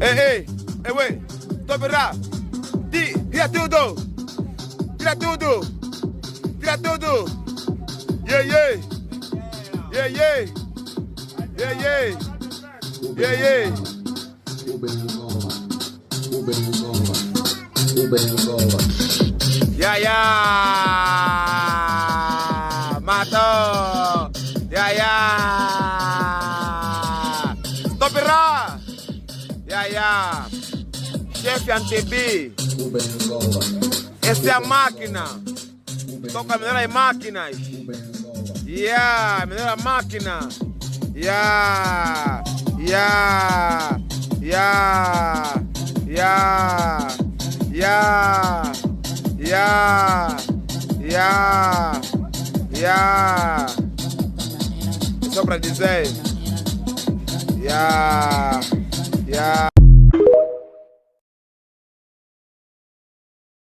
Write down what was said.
Ei, ué, tô virá. Tira tudo. Tira tudo. Tira tudo. Yeah, yeah. Yeah, yeah. Yeah, yeah. Yeah, yeah. Yeah, yeah. Matou. Yeah, yeah. Tô virá. Yeah, yeah. Chefe Antebi. Essa é a máquina. Toca a melhor máquinas. Yeah, melhor máquina. Yeah, yeah, yeah, yeah, yeah, yeah, yeah, yeah. Só pra dizer. Yeah, yeah.